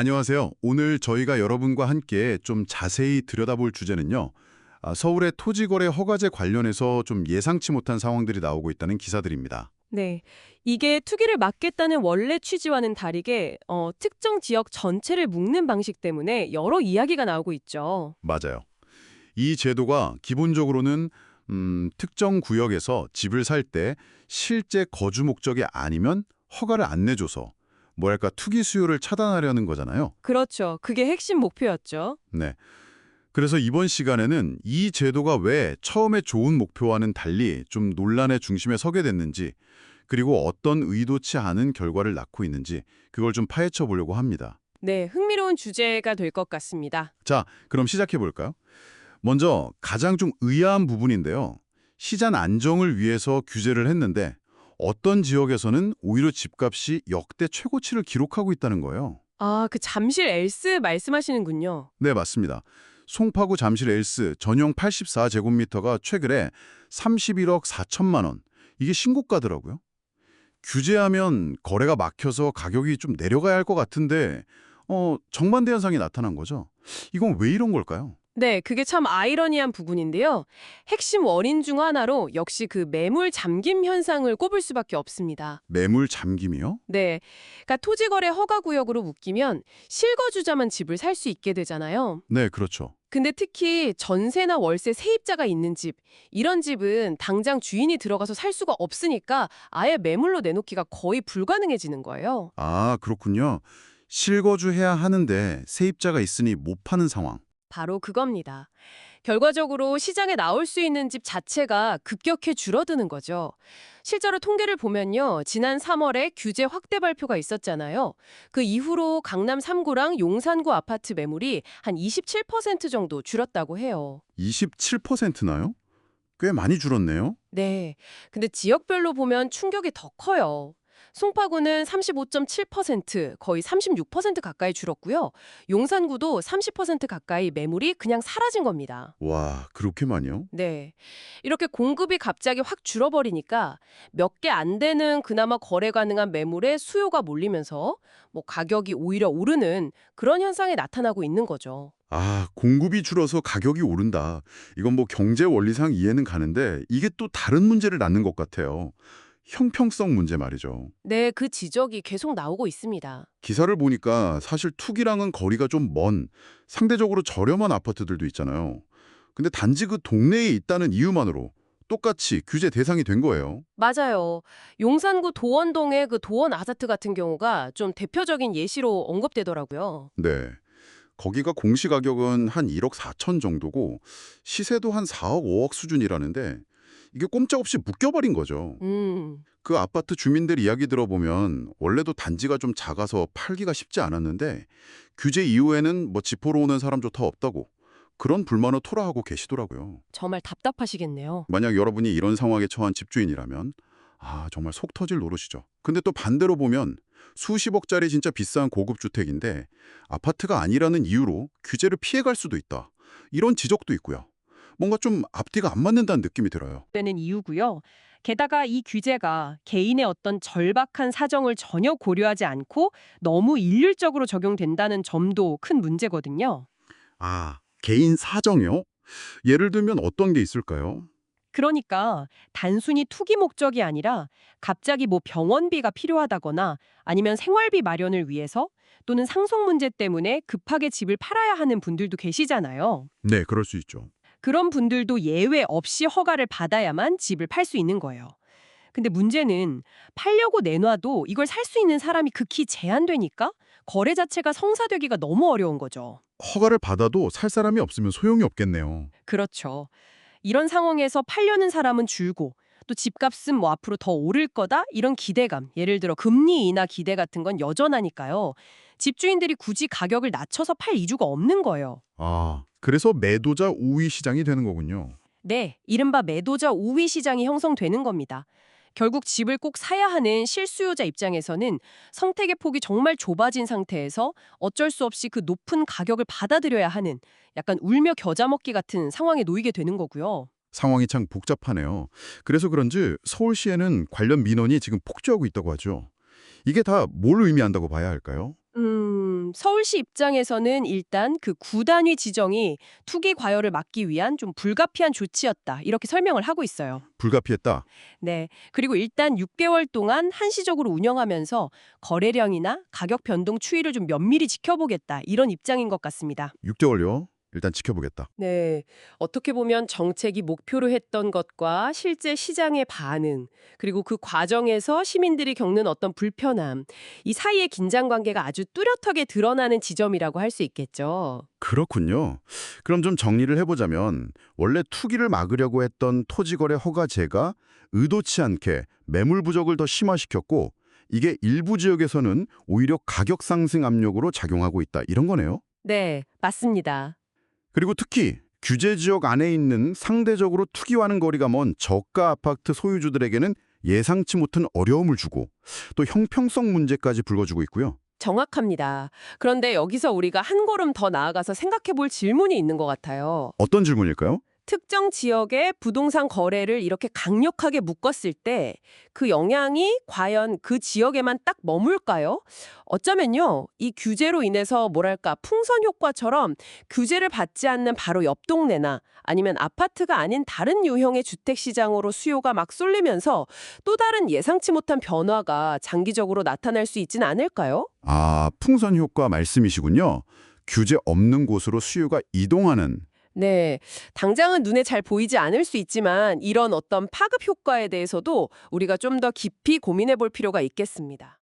안녕하세요. 오늘 저희가 여러분과 함께 좀 자세히 들여다볼 주제는요. 서울의 토지거래 허가제 관련해서 좀 예상치 못한 상황들이 나오고 있다는 기사들입니다. 네. 이게 투기를 막겠다는 원래 취지와는 다르게 특정 지역 전체를 묶는 방식 때문에 여러 이야기가 나오고 있죠. 맞아요. 이 제도가 기본적으로는 특정 구역에서 집을 살 때 실제 거주 목적이 아니면 허가를 안 내줘서 뭐랄까 투기 수요를 차단하려는 거잖아요. 그렇죠. 그게 핵심 목표였죠. 네. 그래서 이번 시간에는 이 제도가 왜 처음에 좋은 목표와는 달리 좀 논란의 중심에 서게 됐는지, 그리고 어떤 의도치 않은 결과를 낳고 있는지 그걸 좀 파헤쳐 보려고 합니다. 네, 흥미로운 주제가 될 것 같습니다. 자, 그럼 시작해 볼까요? 먼저 가장 좀 의아한 부분인데요. 시장 안정을 위해서 규제를 했는데 어떤 지역에서는 오히려 집값이 역대 최고치를 기록하고 있다는 거예요. 아, 그 잠실 엘스 말씀하시는군요. 네, 맞습니다. 송파구 잠실 엘스 전용 84제곱미터가 최근에 31억 4천만 원. 이게 신고가더라고요. 규제하면 거래가 막혀서 가격이 좀 내려가야 할 것 같은데 정반대 현상이 나타난 거죠. 이건 왜 이런 걸까요? 네, 그게 참 아이러니한 부분인데요. 핵심 원인 중 하나로 역시 그 매물 잠김 현상을 꼽을 수밖에 없습니다. 매물 잠김이요? 네. 그러니까 토지거래 허가구역으로 묶이면 실거주자만 집을 살 수 있게 되잖아요. 네, 그렇죠. 근데 특히 전세나 월세 세입자가 있는 집, 이런 집은 당장 주인이 들어가서 살 수가 없으니까 아예 매물로 내놓기가 거의 불가능해지는 거예요. 아, 그렇군요. 실거주해야 하는데 세입자가 있으니 못 파는 상황. 바로 그겁니다. 결과적으로 시장에 나올 수 있는 집 자체가 급격히 줄어드는 거죠. 실제로 통계를 보면요. 지난 3월에 규제 확대 발표가 있었잖아요. 그 이후로 강남 3구랑 용산구 아파트 매물이 한 27% 정도 줄었다고 해요. 27%나요? 꽤 많이 줄었네요. 네. 근데 지역별로 보면 충격이 더 커요. 송파구는 35.7%, 거의 36% 가까이 줄었고요. 용산구도 30% 가까이 매물이 그냥 사라진 겁니다. 와, 그렇게 많이요? 네. 이렇게 공급이 갑자기 확 줄어버리니까 몇 개 안 되는 그나마 거래 가능한 매물에 수요가 몰리면서 가격이 오히려 오르는 그런 현상이 나타나고 있는 거죠. 아, 공급이 줄어서 가격이 오른다. 이건 뭐 경제 원리상 이해는 가는데 이게 또 다른 문제를 낳는 것 같아요. 형평성 문제 말이죠. 네, 그 지적이 계속 나오고 있습니다. 기사를 보니까 사실 투기랑은 거리가 좀 먼, 상대적으로 저렴한 아파트들도 있잖아요. 근데 단지 그 동네에 있다는 이유만으로 똑같이 규제 대상이 된 거예요. 맞아요. 용산구 도원동의 그 도원 아파트 같은 경우가 좀 대표적인 예시로 언급되더라고요. 네. 거기가 공시가격은 한 1억 4천 정도고 시세도 한 4억 5억 수준이라는데 이게 꼼짝없이 묶여버린 거죠. 음. 그 아파트 주민들 이야기 들어보면 원래도 단지가 좀 작아서 팔기가 쉽지 않았는데 규제 이후에는 뭐 집 보러 오는 사람조차 없다고 그런 불만을 토로하고 계시더라고요. 정말 답답하시겠네요. 만약 여러분이 이런 상황에 처한 집주인이라면 정말 속 터질 노릇이죠. 근데 또 반대로 보면 수십억짜리 진짜 비싼 고급 주택인데 아파트가 아니라는 이유로 규제를 피해갈 수도 있다. 이런 지적도 있고요. 뭔가 좀 앞뒤가 안 맞는다는 느낌이 들어요. 되는 이유고요. 게다가 이 규제가 개인의 어떤 절박한 사정을 전혀 고려하지 않고 너무 일률적으로 적용된다는 점도 큰 문제거든요. 개인 사정이요? 예를 들면 어떤 게 있을까요? 그러니까 단순히 투기 목적이 아니라 갑자기 병원비가 필요하다거나 아니면 생활비 마련을 위해서 또는 상속 문제 때문에 급하게 집을 팔아야 하는 분들도 계시잖아요. 네, 그럴 수 있죠. 그런 분들도 예외 없이 허가를 받아야만 집을 팔 수 있는 거예요. 근데 문제는 팔려고 내놔도 이걸 살 수 있는 사람이 극히 제한되니까 거래 자체가 성사되기가 너무 어려운 거죠. 허가를 받아도 살 사람이 없으면 소용이 없겠네요. 그렇죠. 이런 상황에서 팔려는 사람은 줄고 또 집값은 앞으로 더 오를 거다 이런 기대감, 예를 들어 금리 인하 기대 같은 건 여전하니까요. 집주인들이 굳이 가격을 낮춰서 팔 이유가 없는 거예요. 그래서 매도자 우위 시장이 되는 거군요. 네, 이른바 매도자 우위 시장이 형성되는 겁니다. 결국 집을 꼭 사야 하는 실수요자 입장에서는 선택의 폭이 정말 좁아진 상태에서 어쩔 수 없이 그 높은 가격을 받아들여야 하는 약간 울며 겨자 먹기 같은 상황에 놓이게 되는 거고요. 상황이 참 복잡하네요. 그래서 그런지 서울시에는 관련 민원이 지금 폭주하고 있다고 하죠. 이게 다 뭘 의미한다고 봐야 할까요? 서울시 입장에서는 일단 그 구단위 지정이 투기 과열을 막기 위한 좀 불가피한 조치였다. 이렇게 설명을 하고 있어요. 불가피했다. 네. 그리고 일단 6개월 동안 한시적으로 운영하면서 거래량이나 가격 변동 추이를 좀 면밀히 지켜보겠다. 이런 입장인 것 같습니다. 6개월요. 일단 지켜보겠다. 네. 어떻게 보면 정책이 목표로 했던 것과 실제 시장의 반응, 그리고 그 과정에서 시민들이 겪는 어떤 불편함, 이 사이의 긴장 관계가 아주 뚜렷하게 드러나는 지점이라고 할 수 있겠죠. 그렇군요. 그럼 좀 정리를 해보자면 원래 투기를 막으려고 했던 토지거래 허가제가 의도치 않게 매물 부족을 더 심화시켰고 이게 일부 지역에서는 오히려 가격 상승 압력으로 작용하고 있다. 이런 거네요. 네, 맞습니다. 그리고 특히 규제 지역 안에 있는 상대적으로 투기와는 거리가 먼 저가 아파트 소유주들에게는 예상치 못한 어려움을 주고 또 형평성 문제까지 불거지고 있고요. 정확합니다. 그런데 여기서 우리가 한 걸음 더 나아가서 생각해 볼 질문이 있는 것 같아요. 어떤 질문일까요? 특정 지역의 부동산 거래를 이렇게 강력하게 묶었을 때 그 영향이 과연 그 지역에만 딱 머물까요? 어쩌면요, 이 규제로 인해서 뭐랄까 풍선 효과처럼 규제를 받지 않는 바로 옆 동네나 아니면 아파트가 아닌 다른 유형의 주택 시장으로 수요가 막 쏠리면서 또 다른 예상치 못한 변화가 장기적으로 나타날 수 있진 않을까요? 아, 풍선 효과 말씀이시군요. 규제 없는 곳으로 수요가 이동하는. 네, 당장은 눈에 잘 보이지 않을 수 있지만 이런 어떤 파급 효과에 대해서도 우리가 좀 더 깊이 고민해 볼 필요가 있겠습니다.